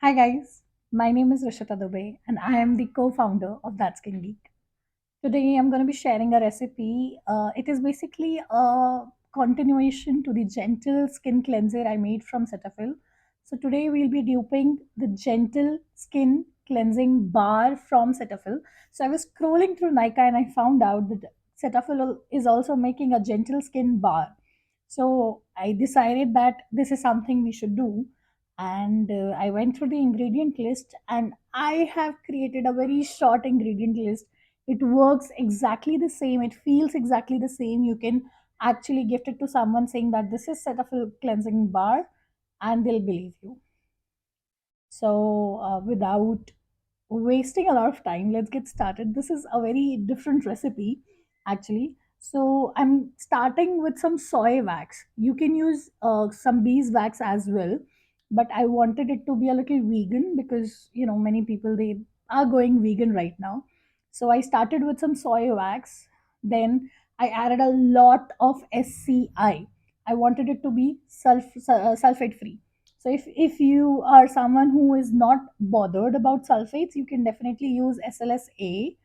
Hi guys, my name is Rishita Dubey and I am the co-founder of That Skin Geek. Today I'm going to be sharing a recipe. It is basically a continuation to the gentle skin cleanser I made from Cetaphil. So today we'll be duping the gentle skin cleansing bar from Cetaphil. So I was scrolling through Nika and I found out that Cetaphil is also making a gentle skin bar. So I decided that this is something we should do. And I went through the ingredient list and I have created a very short ingredient list. It works exactly the same, it feels exactly the same. You can actually gift it to someone saying that this is Cetaphil cleansing bar and they'll believe you. So without wasting a lot of time, let's get started. This is a very different recipe, actually. So I'm starting with some soy wax. You can use some beeswax as well, but I wanted it to be a little vegan because many people they are going vegan right now. So I started with some soy wax. Then I added a lot of SCI. I wanted it to be sulfate free. So if you are someone who is not bothered about sulfates, you can definitely use SLSA.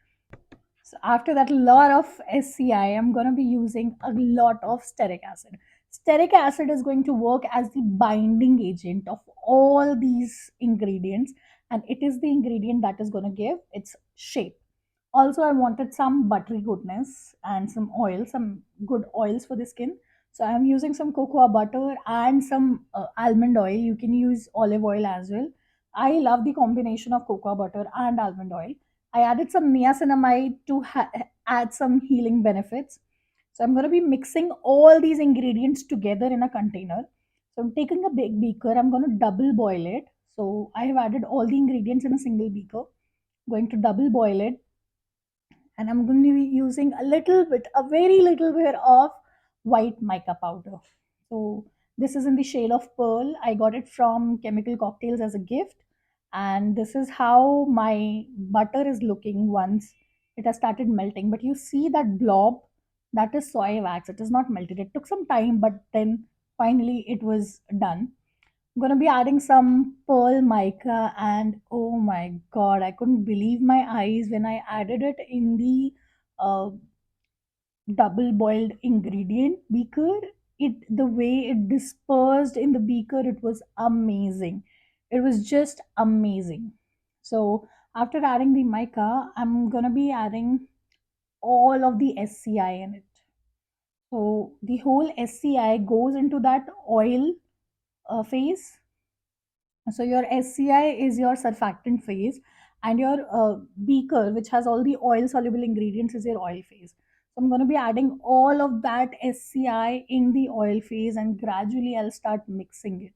So after that, a lot of SCI, I'm going to be using a lot of stearic acid. Stearic acid is going to work as the binding agent of all these ingredients, and it is the ingredient that is going to give its shape. Also, I wanted some buttery goodness and some oil, some good oils for the skin. So I'm using some cocoa butter and some almond oil. You can use olive oil as well. I love the combination of cocoa butter and almond oil. I added some niacinamide to add some healing benefits. So I'm going to be mixing all these ingredients together in a container. So I'm taking a big beaker. I'm going to double boil it. So I have added all the ingredients in a single beaker. Going to double boil it, and I'm going to be using a little bit, a very little bit of white mica powder. So this is in the shade of pearl. I got it from Chemical Cocktails as a gift, and this is how my butter is looking once it has started melting. But you see that blob, that is soy wax. It is not melted. It took some time, but then finally it was done. I'm gonna be adding some pearl mica, and oh my god, I couldn't believe my eyes when I added it in the uh, double boiled ingredient beaker. It the way it dispersed in the beaker, it was amazing. It was just amazing. So after adding the mica, I'm gonna be adding all of the SCI in it. So the whole SCI goes into that oil phase. So your SCI is your surfactant phase, and your beaker, which has all the oil soluble ingredients, is your oil phase. So I'm going to be adding all of that SCI in the oil phase, and gradually I'll start mixing it.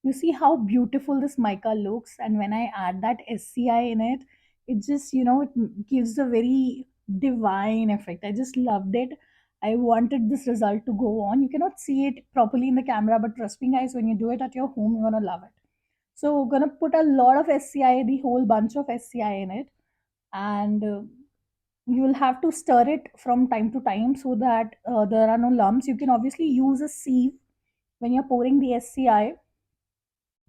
You see how beautiful this mica looks, and when I add that SCI in it, it just it gives a very divine effect. I just loved it. I wanted this result to go on. You cannot see it properly in the camera, but trust me, guys, when you do it at your home, you're gonna love it. So gonna put a lot of SCI, the whole bunch of SCI in it, and you will have to stir it from time to time so that there are no lumps. You can obviously use a sieve when you're pouring the SCI.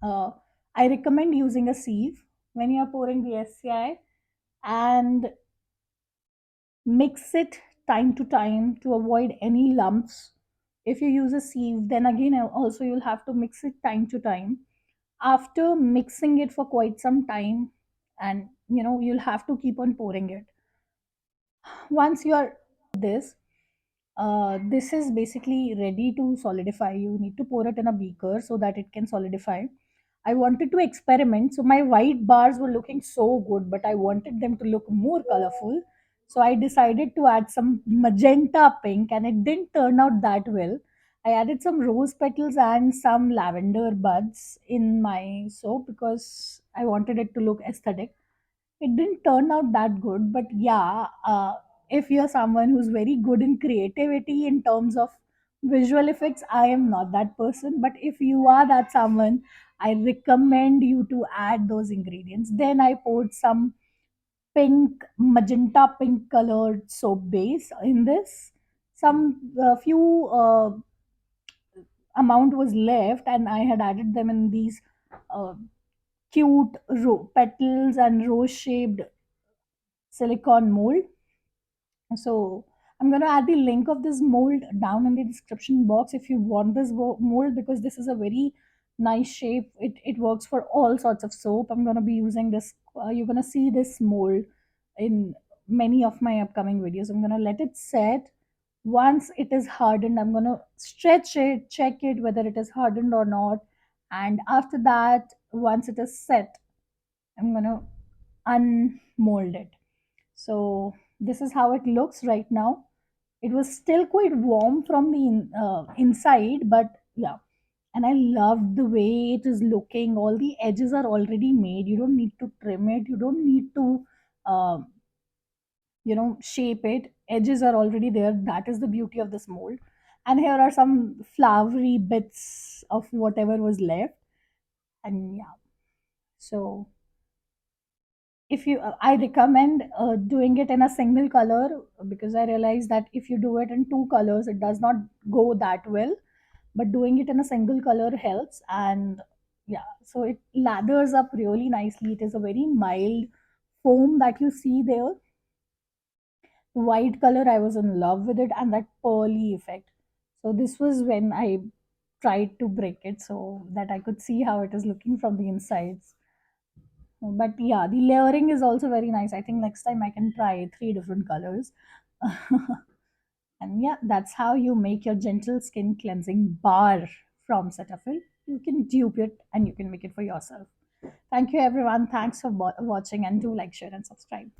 Uh, I recommend using a sieve when you're pouring the SCI, and mix it time to time to avoid any lumps. If you use a sieve, then again also you'll have to mix it time to time. After mixing it for quite some time, and you'll have to keep on pouring it. Once you are this this is basically ready to solidify. You need to pour it in a beaker so that it can solidify. I wanted to experiment, so my white bars were looking so good, but I wanted them to look more colorful. So I decided to add some magenta pink, and it didn't turn out that well. I added some rose petals and some lavender buds in my soap because I wanted it to look aesthetic. It didn't turn out that good, but yeah, if you're someone who's very good in creativity in terms of visual effects, I am not that person. But if you are that someone, I recommend you to add those ingredients. Then I poured some pink, magenta pink colored soap base in this. Some few amount was left, and I had added them in these uh, cute petals and rose shaped silicone mold. So I'm going to add the link of this mold down in the description box if you want this mold, because this is a very nice shape. It works for all sorts of soap. I'm going to be using this. You're going to see this mold in many of my upcoming videos. I'm going to let it set. Once it is hardened, I'm going to stretch it, check it whether it is hardened or not. And after that, once it is set, I'm going to unmold it. So this is how it looks right now. It was still quite warm from the inside, but yeah. And I love the way it is looking. All the edges are already made. You don't need to trim it. You don't need to, um, shape it. Edges are already there. That is the beauty of this mold. And here are some flowery bits of whatever was left. And yeah, so if you I recommend doing it in a single color, because I realize that if you do it in two colors it does not go that well, but doing it in a single color helps. And yeah, so it lathers up really nicely. It is a very mild foam that you see there. The white color, I was in love with it, and that pearly effect. So this was when I tried to break it so that I could see how it is looking from the insides. But yeah, the layering is also very nice. I think next time I can try three different colors. And yeah, that's how you make your gentle skin cleansing bar from Cetaphil. You can dupe it and you can make it for yourself. Thank you, everyone. Thanks for watching, and do like, share, and subscribe.